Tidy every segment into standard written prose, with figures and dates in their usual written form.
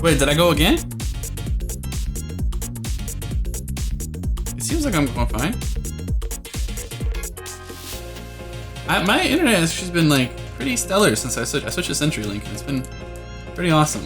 Wait, did I go again? It seems like I'm going fine. My internet has just been like pretty stellar since I switched to CenturyLink. It's been pretty awesome.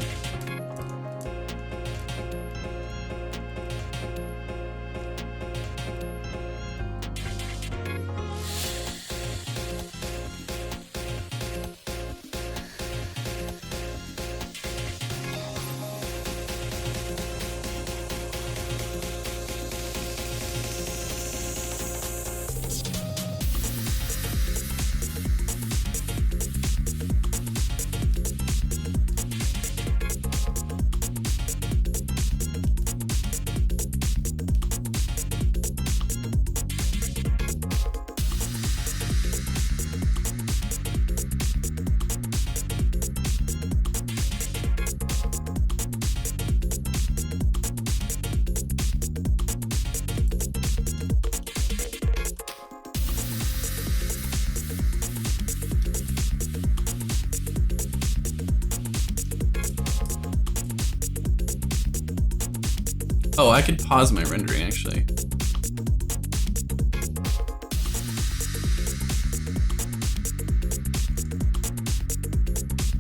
Oh, I could pause my rendering actually.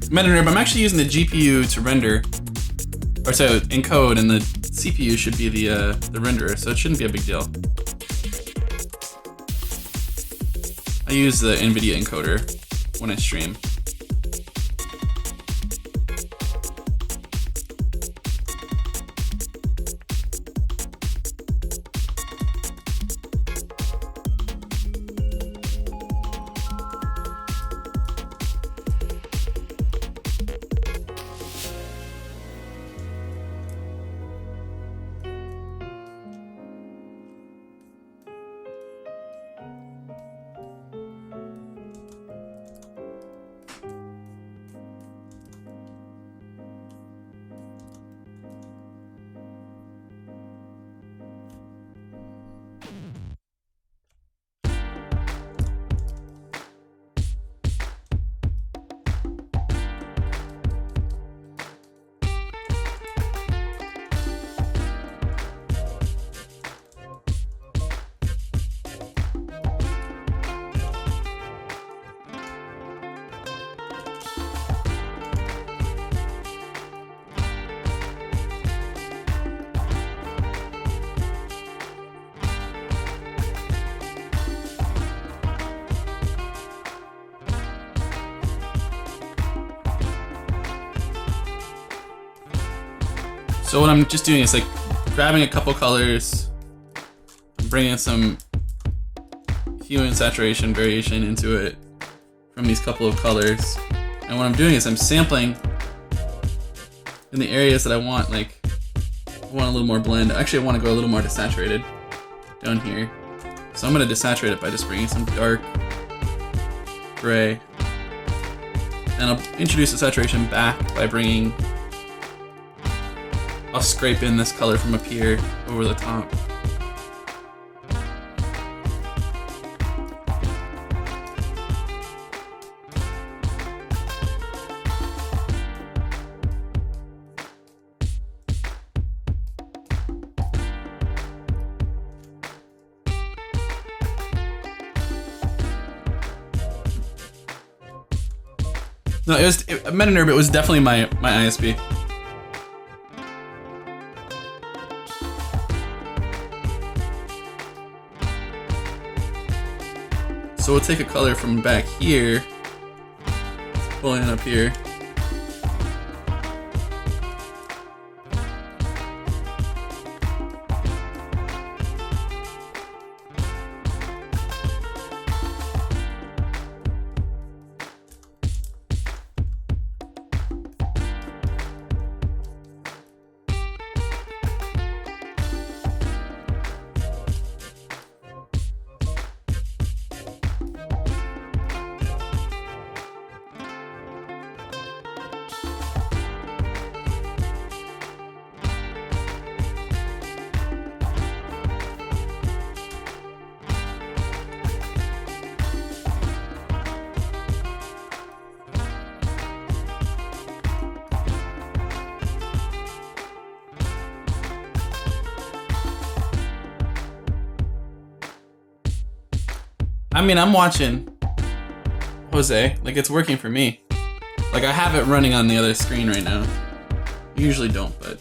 Metanerd, I'm actually using the GPU to render, or so encode, and the CPU should be the renderer, so it shouldn't be a big deal. I use the NVIDIA encoder when I stream. So what I'm just doing is like grabbing a couple colors, bringing some hue and saturation variation into it from these couple of colors. And what I'm doing is I'm sampling in the areas that I want, like I want a little more blend. Actually, I want to go a little more desaturated down here. So I'm going to desaturate it by just bringing some dark gray. And I'll introduce the saturation back by bringing, I'll scrape in this color from up here over the top. No, it was Metanerd, it was definitely my ISP. So we'll take a color from back here, pull it up here. I mean, I'm watching Jose. Like, it's working for me. Like, I have it running on the other screen right now. Usually don't, but...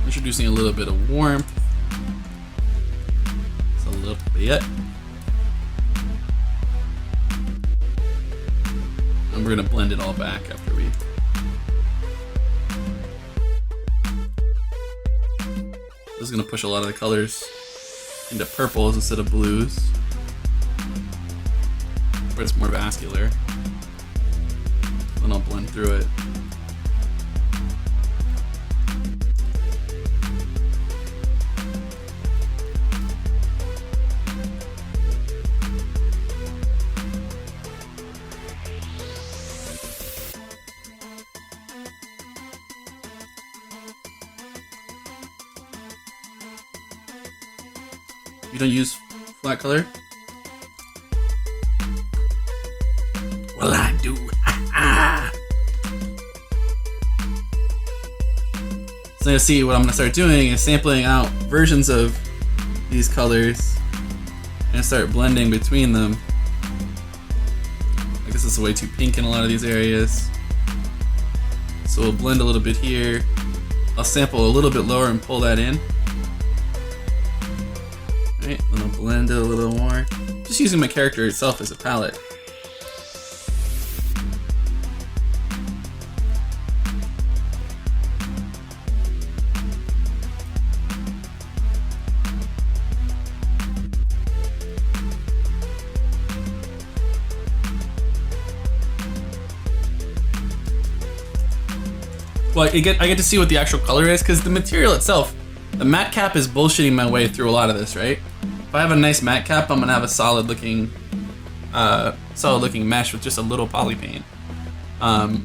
Introducing a little bit of warmth. Just a little bit. And we're gonna blend it all back after we... This is gonna push a lot of the colors into purples instead of blues, where it's more vascular. Then I'll blend through it. You don't use flat color? Well, I do. So you'll see what I'm gonna start doing is sampling out versions of these colors and start blending between them. I guess this is way too pink in a lot of these areas. So we'll blend a little bit here. I'll sample a little bit lower and pull that in. Right, then I'll blend it a little more. Just using my character itself as a palette. Well, I get to see what the actual color is, because the material itself, the matte cap is bullshitting my way through a lot of this, right? If I have a nice matte cap, I'm gonna have a solid looking mesh with just a little poly paint.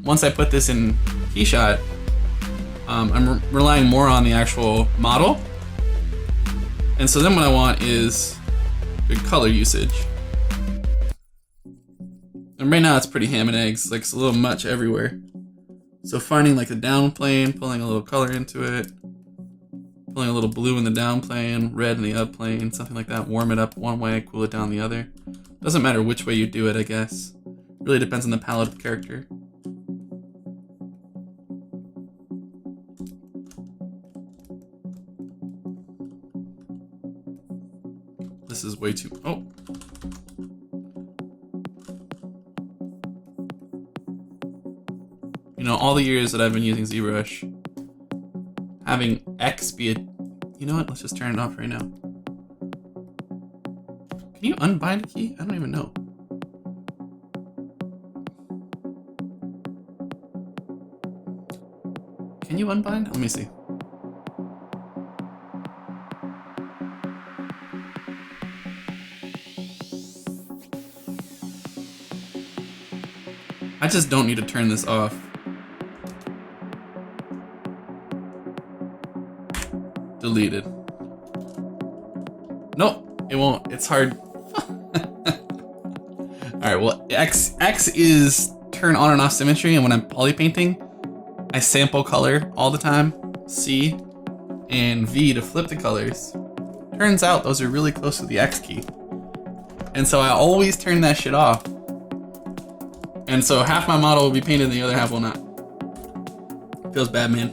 Once I put this in Keyshot, I'm relying more on the actual model. And so then what I want is good color usage. And right now it's pretty ham and eggs, like it's a little much everywhere. So finding like the down plane, pulling a little color into it, pulling a little blue in the down plane, red in the up plane, something like that. Warm it up one way, cool it down the other. Doesn't matter which way you do it, I guess. Really depends on the palette of the character. this is way too, oh. You know, all the years that I've been using ZBrush, having X be a, you know what, let's just turn it off right now. Can you unbind a key? I don't even know. Can you unbind? Let me see. I just don't need to turn this off. Deleted. Nope, it won't. It's hard. Alright, well, X is turn on and off symmetry, and when I'm poly painting, I sample color all the time. C and V to flip the colors. Turns out those are really close to the X key. And so I always turn that shit off. And so half my model will be painted and the other half will not. Feels bad, man.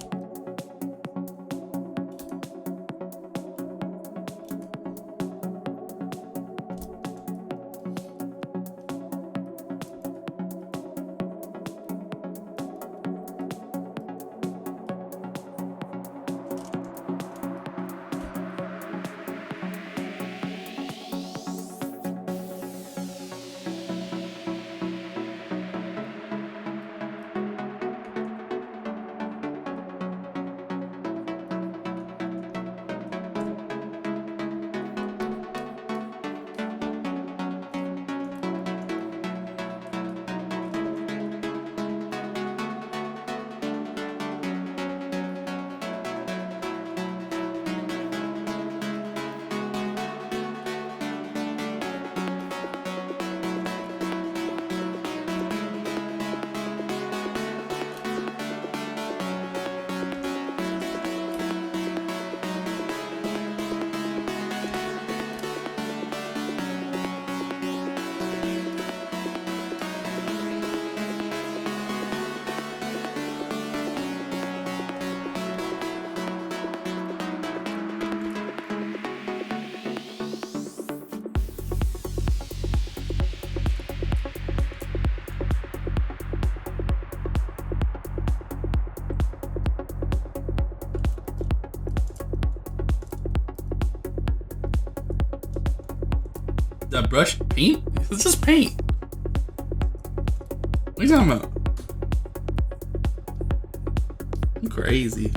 That brush paint? It's just paint. What are you talking about? I'm crazy.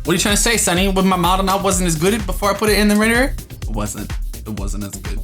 What are you trying to say, Sonny? When my model now wasn't as good before I put it in the renderer? It wasn't. It wasn't as good.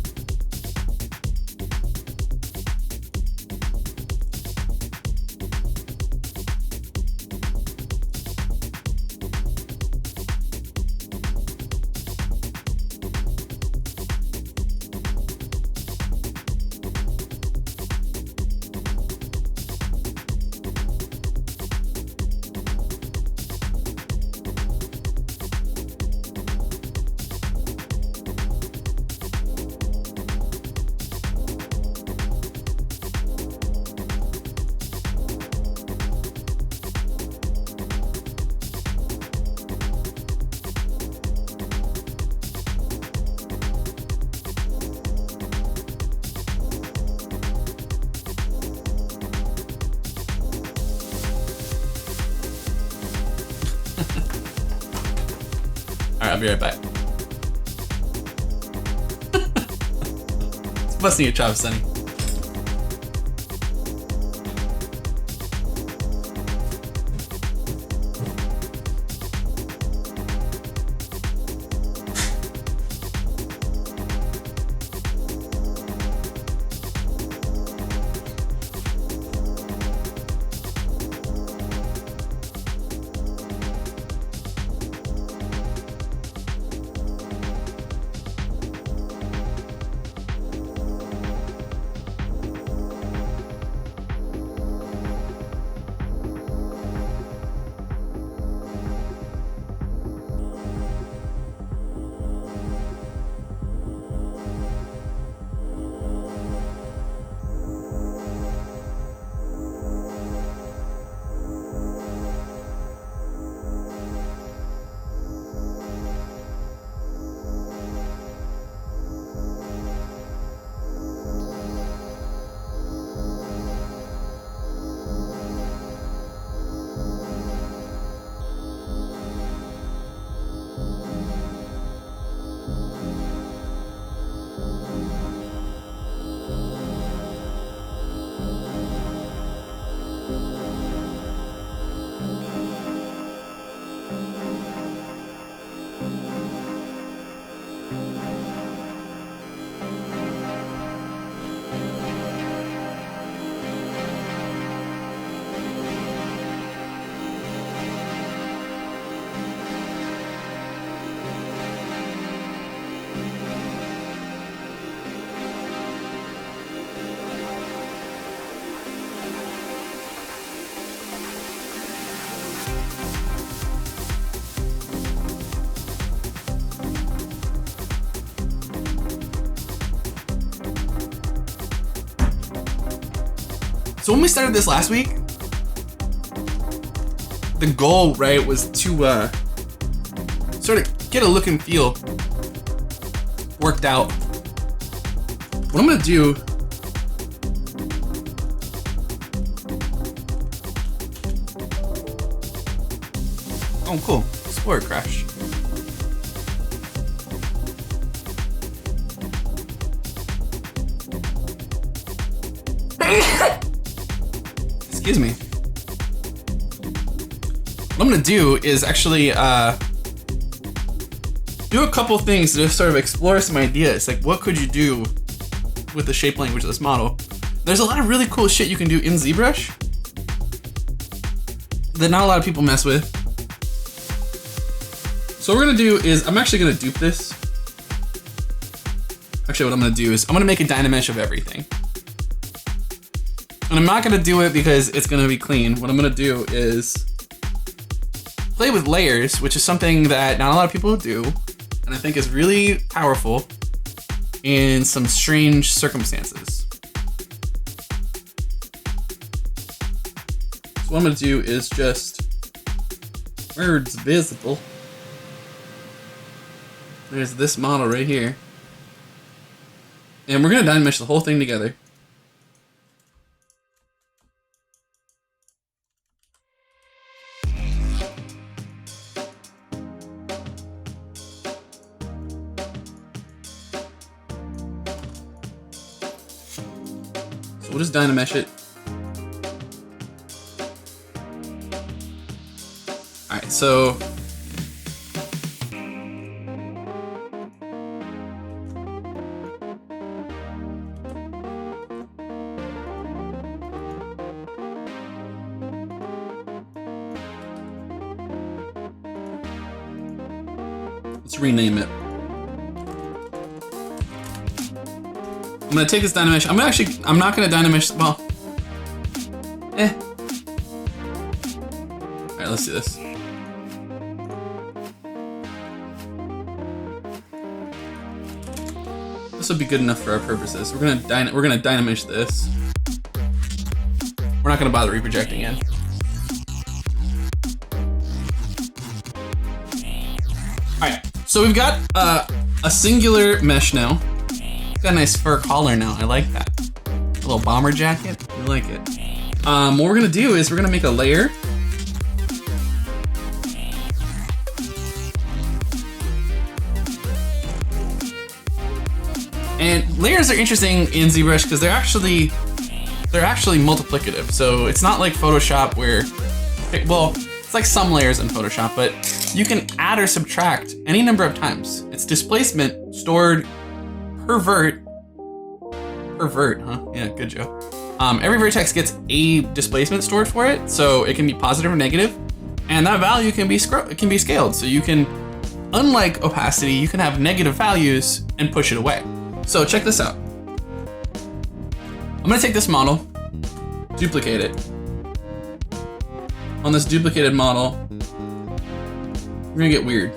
Alright, I'll be right back. It's busting your chops, Sonny. So when we started this last week, the goal, right, was to sort of get a look and feel worked out what I'm gonna do. Oh, cool. Explorer crash. Excuse me. What I'm gonna do is actually do a couple things to sort of explore some ideas. Like, what could you do with the shape language of this model? There's a lot of really cool shit you can do in ZBrush that not a lot of people mess with. So what we're gonna do is, I'm actually gonna dupe this. Actually, what I'm gonna do is, I'm gonna make a Dynamesh of everything. And I'm not gonna do it because it's gonna be clean. What I'm gonna do is play with layers, which is something that not a lot of people do, and I think is really powerful in some strange circumstances. So what I'm gonna do is just where it's visible. There's this model right here. And we're gonna Dynamesh the whole thing together. So we'll just Dynamesh it. Alright, so let's rename it. I'm gonna take this Dynamesh. I'm not gonna Dynamesh, well, Alright, let's do this. This will be good enough for our purposes. We're gonna Dynamesh this. We're not gonna bother reprojecting in. Alright, so we've got a singular mesh now. Got a nice fur collar now, I like that. A little bomber jacket, I like it. What we're gonna do is we're gonna make a layer. And layers are interesting in ZBrush because they're actually multiplicative. So it's not like Photoshop where, well, it's like some layers in Photoshop, but you can add or subtract any number of times. It's displacement stored per vert, huh? Yeah, good joke. Every vertex gets a displacement stored for it, so it can be positive or negative, and that value can be scaled. So you can, unlike opacity, you can have negative values and push it away. So check this out. I'm gonna take this model, duplicate it. On this duplicated model, we're gonna get weird.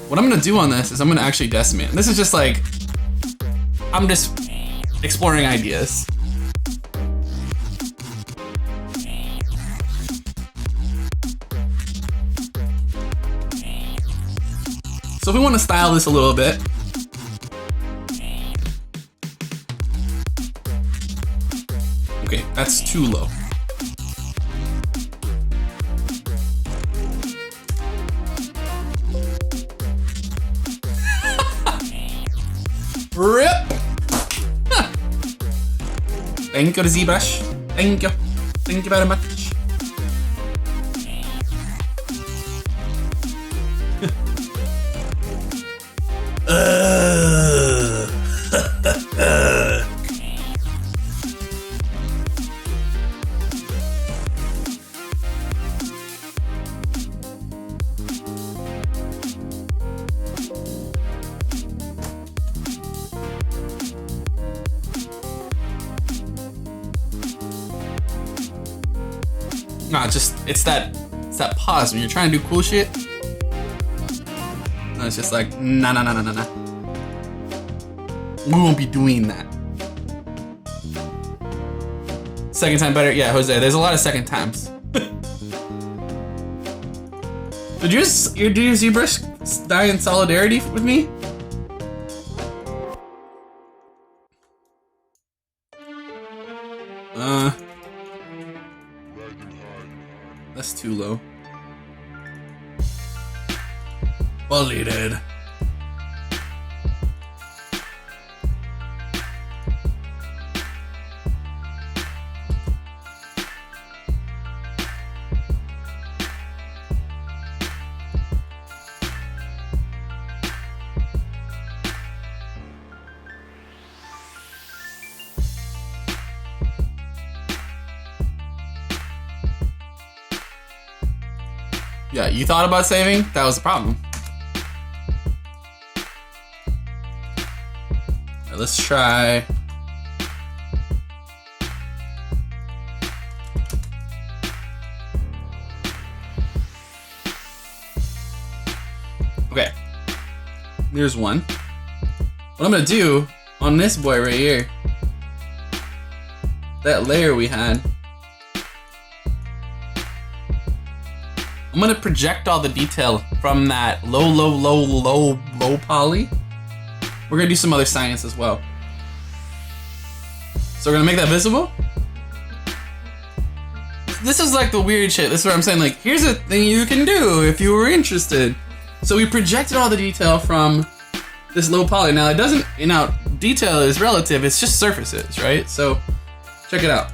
What I'm gonna do on this is I'm gonna actually decimate. And this is just like, I'm just exploring ideas. So if we want to style this a little bit, okay, that's too low. Rip! Thank you to ZBrush. Thank you. Thank you very much. Nah, it's that pause when you're trying to do cool shit. And it's just like, nah. We won't be doing that. Second time better? Yeah, Jose, there's a lot of second times. Did your ZBrush die in solidarity with me? That's too low. Deleted. Yeah, you thought about saving? That was the problem. Alright, let's try. Okay. There's one. What I'm gonna do on this boy right here, that layer we had, I'm gonna project all the detail from that low poly. We're gonna do some other science as well. So we're gonna make that visible. This is like the weird shit. This is what I'm saying, like, here's a thing you can do if you were interested. So we projected all the detail from this low poly. Now it doesn't, you know, detail is relative, it's just surfaces, right? So check it out.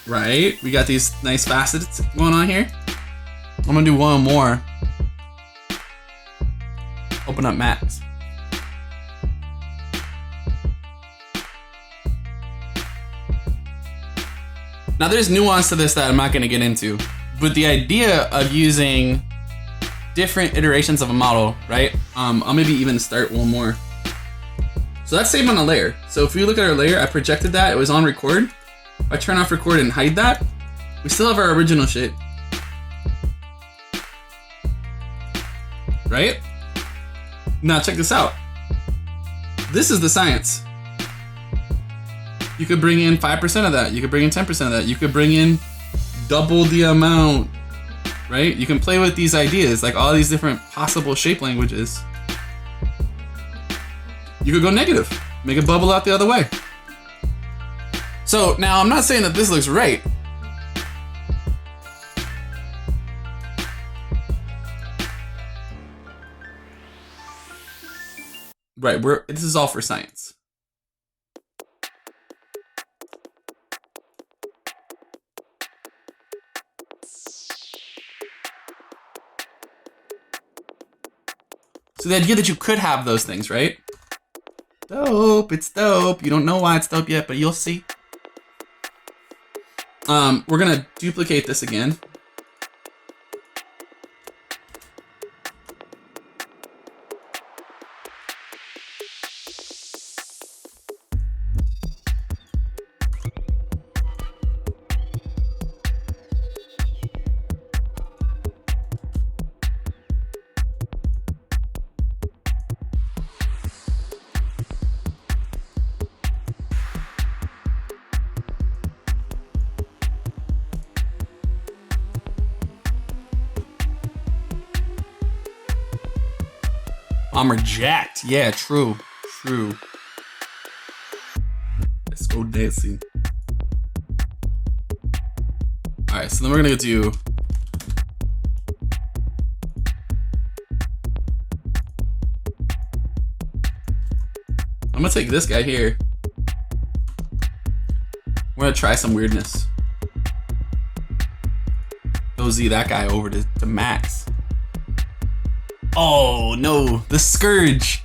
Right, we got these nice facets going on here. I'm gonna do one more. Open up max. Now there's nuance to this that I'm not gonna get into, but the idea of using different iterations of a model, right? I'll maybe even start one more. So that's saved on a layer. So if we look at our layer, I projected that, it was on record. If I turn off record and hide that, we still have our original shit. Right? Now check this out. This is the science. You could bring in 5% of that. You could bring in 10% of that. You could bring in double the amount, right? You can play with these ideas, like all these different possible shape languages. You could go negative, make it bubble out the other way. So now I'm not saying that this looks right. Right, this is all for science. So the idea that you could have those things, right? Dope, it's dope. You don't know why it's dope yet, but you'll see. We're gonna duplicate this again. I'm jacked. Yeah, true. True. Let's go dancing. Alright, so then we're gonna do I'm gonna take this guy here. We're gonna try some weirdness. Go Z that guy over to max. Oh no, the Scourge.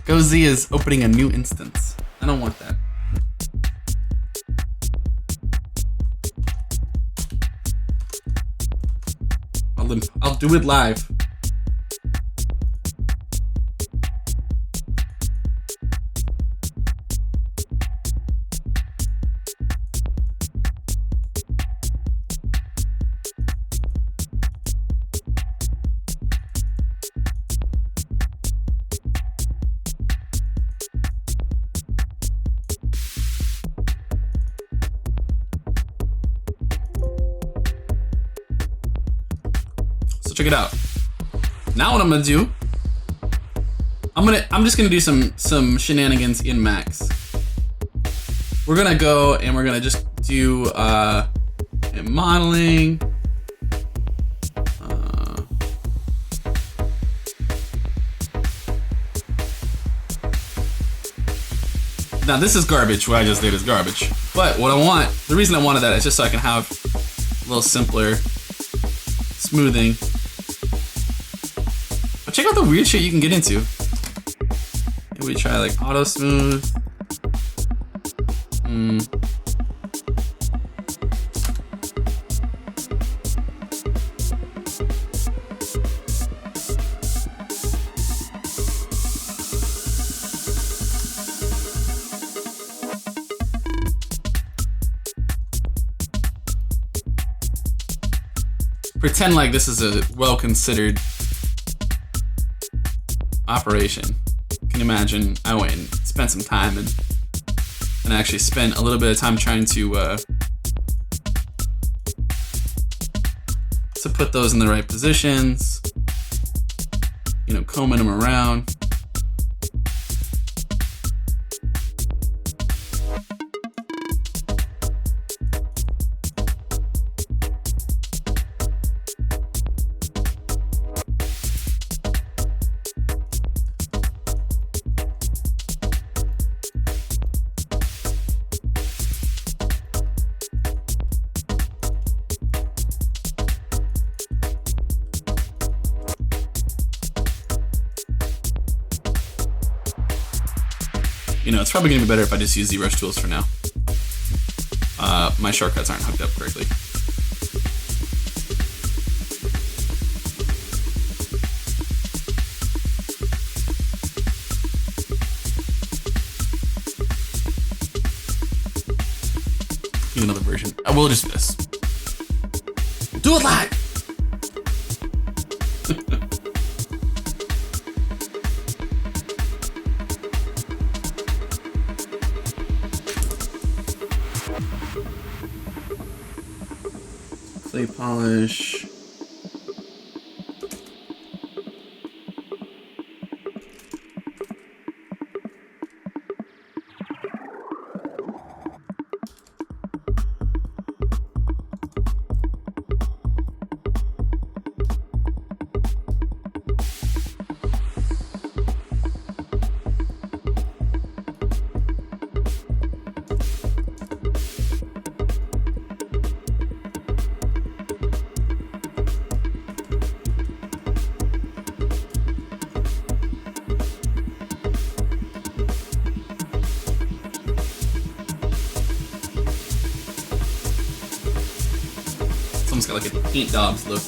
Go Z is opening a new instance. I don't want that. I'll do it live. So check it out. Now what I'm gonna do, I'm just gonna do some shenanigans in Max. we're gonna go and we're gonna just do modeling. Now this is garbage. What I just did is garbage. But what I want, the reason I wanted that is just so I can have a little simpler smoothing. But check out the weird shit you can get into. Maybe we try like auto smooth. Pretend like this is a well-considered operation. You can imagine I went and spent some time and actually spent a little bit of time trying to put those in the right positions, you know, combing them around. You know, it's probably gonna be better if I just use ZBrush tools for now. My shortcuts aren't hooked up correctly. Need another version. I will just do this. Do it live! Clay polish. It's almost got like a paint daubs look.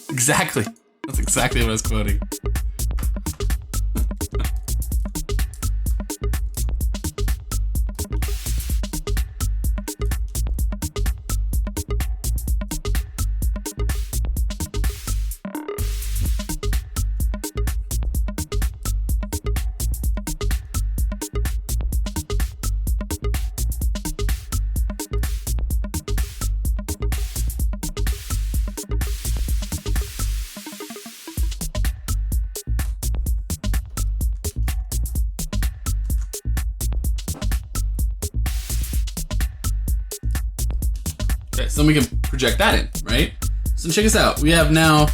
Exactly. That's exactly what I was quoting. Okay, so then we can project that in, right? So check this out. We have now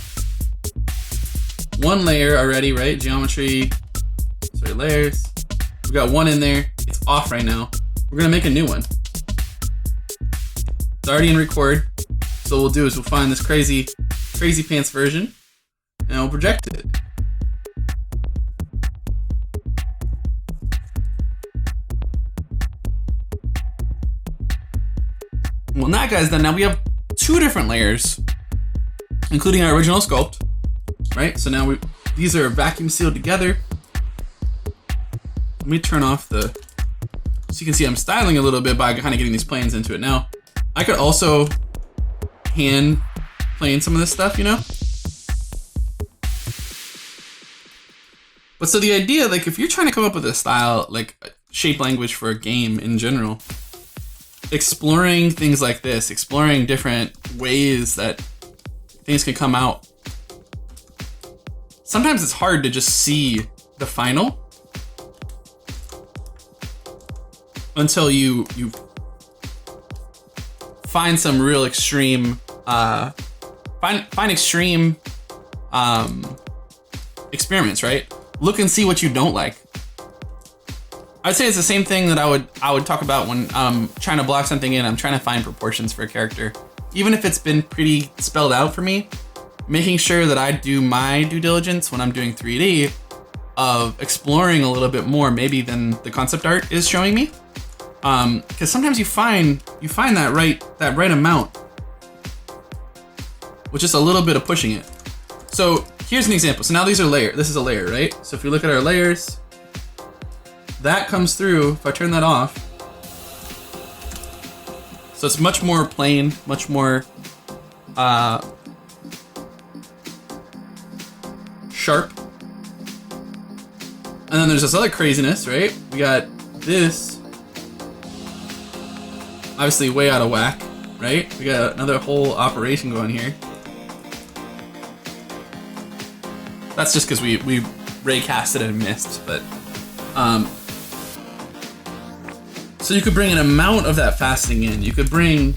one layer already, right? Geometry, sorry, layers. We got one in there. It's off right now. We're gonna make a new one. It's already in record. So what we'll do is we'll find this crazy pants version and we'll project it. Well, now guys, then now we have two different layers, including our original sculpt, right? So now these are vacuum sealed together. Let me turn off so you can see I'm styling a little bit by kind of getting these planes into it. Now, I could also hand plane some of this stuff, you know? But so the idea, like if you're trying to come up with a style, like shape language for a game in general, exploring things like this, exploring different ways that things can come out. Sometimes it's hard to just see the final until you find some real extreme find extreme experiments, right? Look and see what you don't like. I'd say it's the same thing that I would talk about when I'm trying to block something in. I'm trying to find proportions for a character. Even if it's been pretty spelled out for me, making sure that I do my due diligence when I'm doing 3D of exploring a little bit more maybe than the concept art is showing me. Because sometimes you find that right amount with just a little bit of pushing it. So here's an example. So now these are layers. This is a layer, right? So if we look at our layers, that comes through. If I turn that off, so it's much more plain, much more sharp. And then there's this other craziness, right? We got this, obviously way out of whack, right? We got another whole operation going here. That's just because we ray casted and missed, but so you could bring an amount of that faceting in. You could bring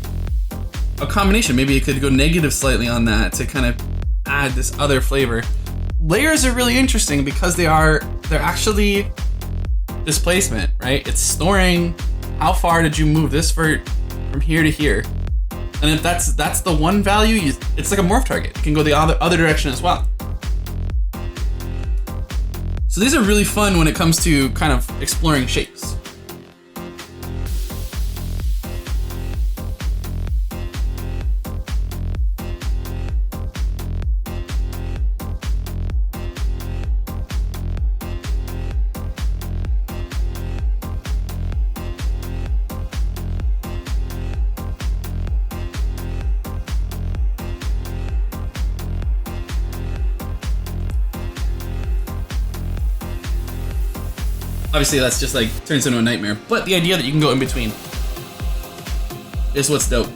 a combination. Maybe you could go negative slightly on that to kind of add this other flavor. Layers are really interesting because they're actually displacement, right? It's storing how far did you move this vert from here to here. And if that's the one value, it's like a morph target. It can go the other direction as well. So these are really fun when it comes to kind of exploring shapes. Obviously that's just like turns into a nightmare, but the idea that you can go in between is what's dope.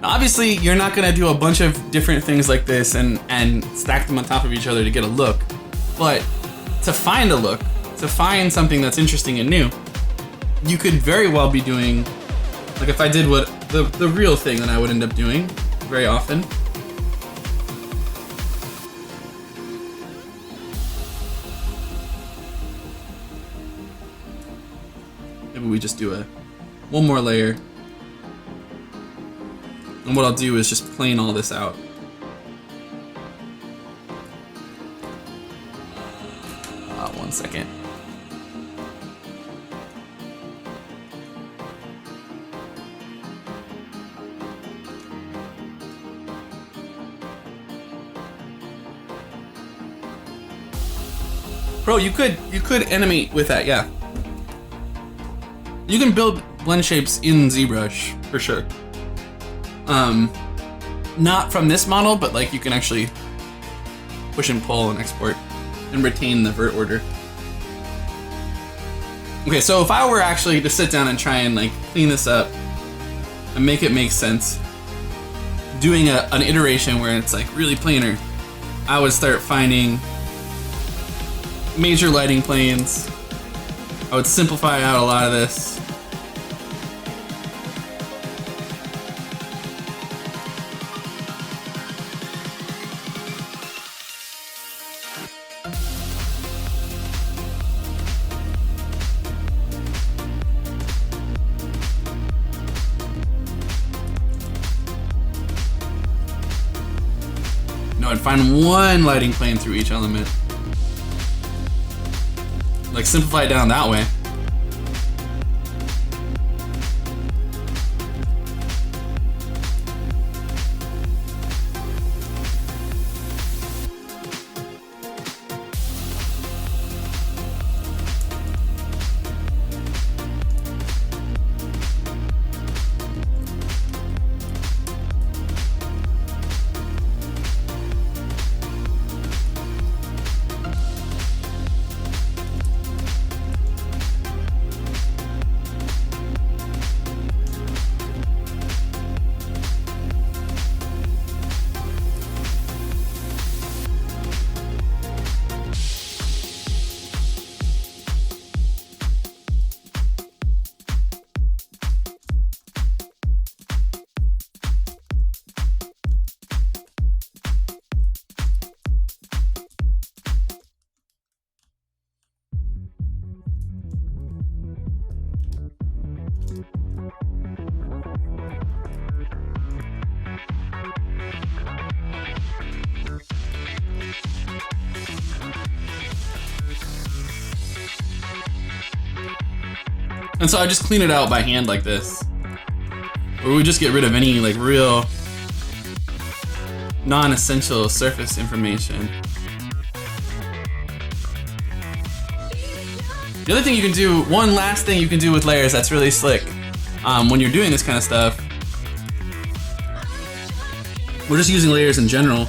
Now, obviously you're not gonna do a bunch of different things like this and stack them on top of each other to get a look, but to find a look, to find something that's interesting and new, you could very well be doing, like if I did what the real thing that I would end up doing very often. Maybe we just do one more layer. And what I'll do is just plane all this out. One second. Bro, you could animate with that, yeah. You can build blend shapes in ZBrush, for sure. Not from this model, but like you can actually push and pull and export and retain the vert order. Okay, so if I were actually to sit down and try and like clean this up and make it make sense, doing an iteration where it's like really planar, I would start finding major lighting planes. I would simplify out a lot of this. No, I'd find one lighting plane through each element. Like simplify it down that way. And so I just clean it out by hand like this. Or we just get rid of any like real non-essential surface information. The other thing you can do, one last thing you can do with layers that's really slick when you're doing this kind of stuff, we're just using layers in general,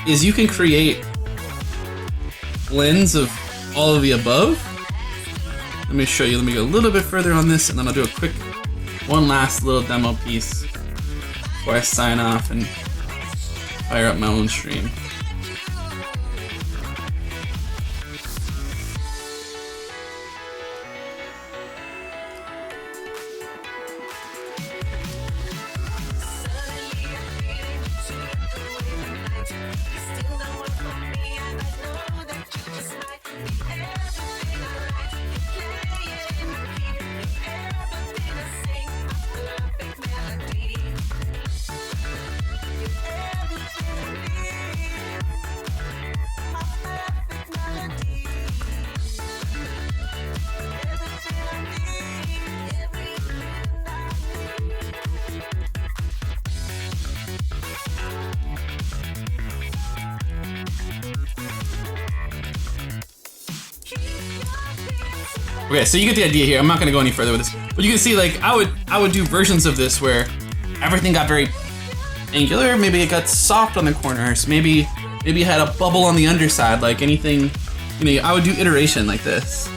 is you can create blends of all of the above. Let me show you, let me go a little bit further on this and then I'll do a quick, one last little demo piece before I sign off and fire up my own stream. Okay, so you get the idea here. I'm not gonna go any further with this, but you can see like I would do versions of this where everything got very angular. Maybe it got soft on the corners. Maybe it had a bubble on the underside. Like anything, you know, I would do iteration like this,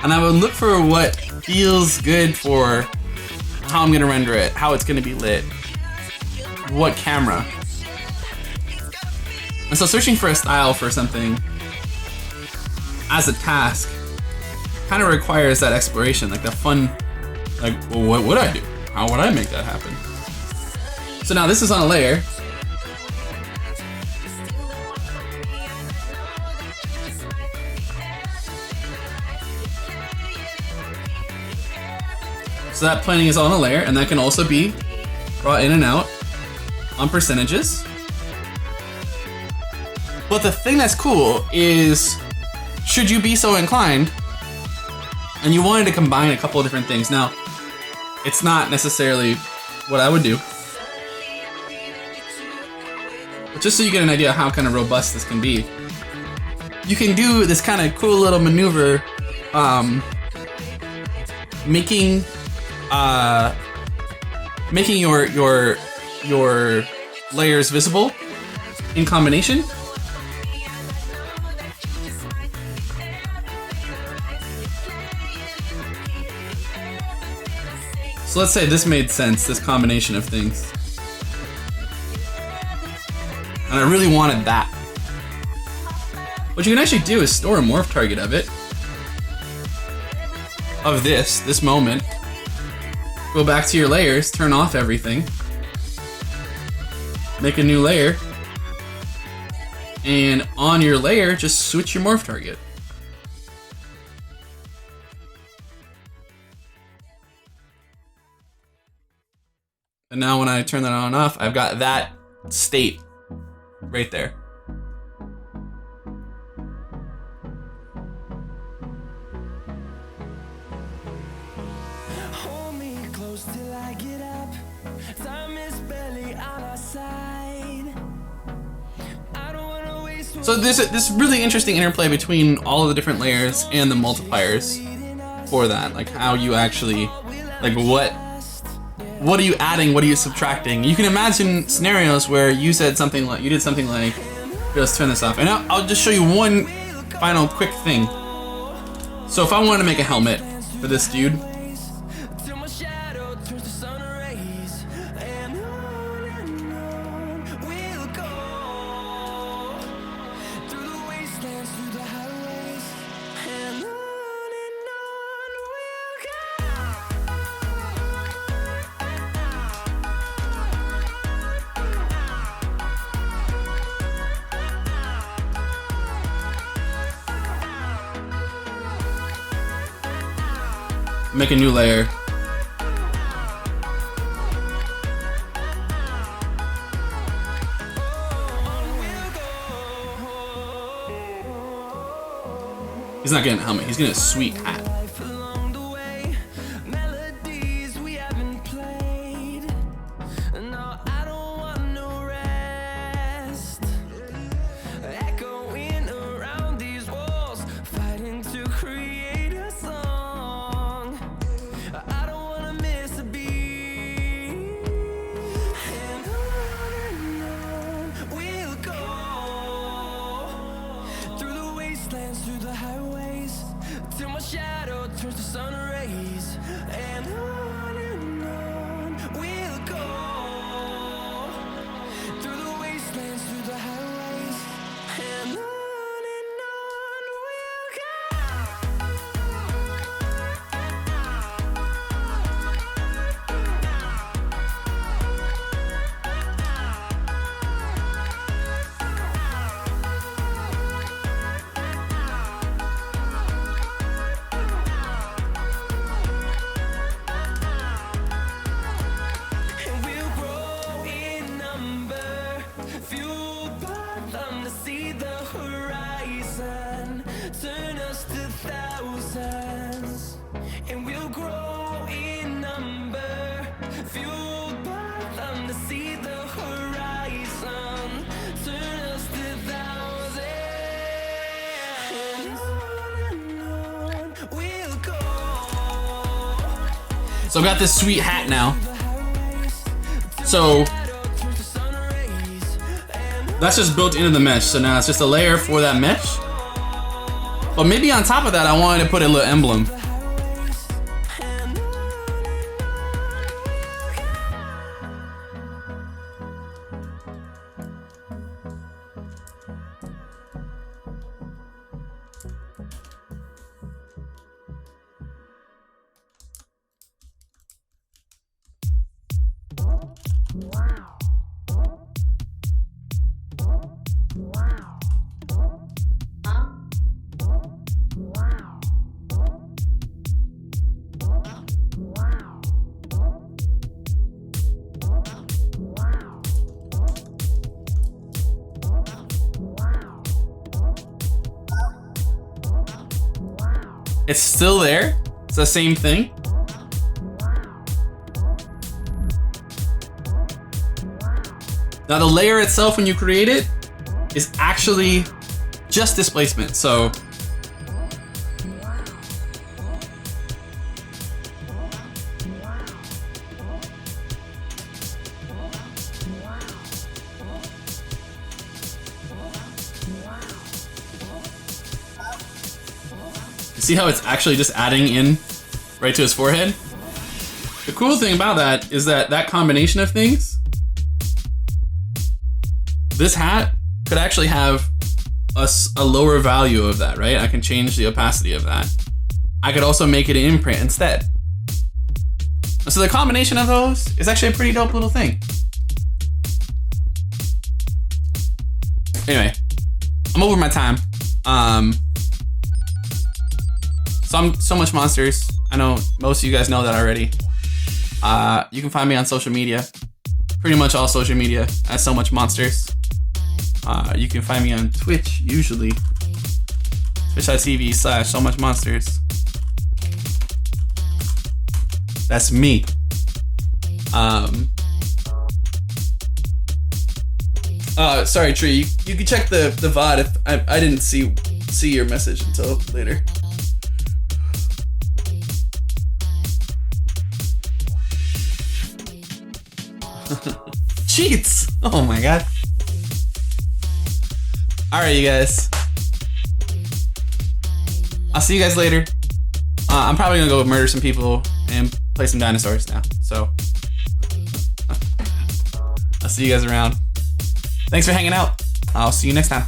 and I would look for what feels good for how I'm gonna render it, how it's gonna be lit, what camera. And so searching for a style for something as a task kind of requires that exploration, like the fun, like, well, what would I do? How would I make that happen? So now this is on a layer. So that planning is on a layer, and that can also be brought in and out on percentages. But the thing that's cool is, should you be so inclined, and you wanted to combine a couple of different things. Now, it's not necessarily what I would do, but just so you get an idea of how kind of robust this can be, you can do this kind of cool little maneuver, making your layers visible in combination. So let's say this made sense, this combination of things. And I really wanted that. What you can actually do is store a morph target of it. Of this moment. Go back to your layers, turn off everything. Make a new layer. And on your layer, just switch your morph target. And now when I turn that on and off, I've got that state right there. Hold me close till I get up. Time is barely on our side. I don't wanna waste. So there's this really interesting interplay between all of the different layers and the multipliers for that. Like how you actually, like what are you adding? What are you subtracting? You can imagine scenarios where you said something like, you did something like, let's turn this off. And I'll just show you one final quick thing. So if I wanted to make a helmet for this dude, Till my shadow turns to sun rays, and on we'll go through the wastelands, through the highways, and on make a new layer. He's not getting a helmet, he's getting a sweet hat. So I got this sweet hat now. So that's just built into the mesh. So now it's just a layer for that mesh. But maybe on top of that, I wanted to put a little emblem. It's still there. It's the same thing. Now the layer itself, when you create it, is actually just displacement. So see how it's actually just adding in right to his forehead? The cool thing about that is that that combination of things, this hat could actually have a lower value of that, right? I can change the opacity of that. I could also make it an imprint instead. So the combination of those is actually a pretty dope little thing. Anyway, I'm over my time. So much monsters. I know most of you guys know that already. You can find me on social media. Pretty much all social media as So Much Monsters. You can find me on Twitch, usually. Twitch.tv/So Much Monsters. That's me. Sorry, Tree. You can check the VOD if I didn't see your message until later. Cheats! Oh my god. Alright, you guys. I'll see you guys later. I'm probably gonna go murder some people and play some dinosaurs now. So, I'll see you guys around. Thanks for hanging out. I'll see you next time.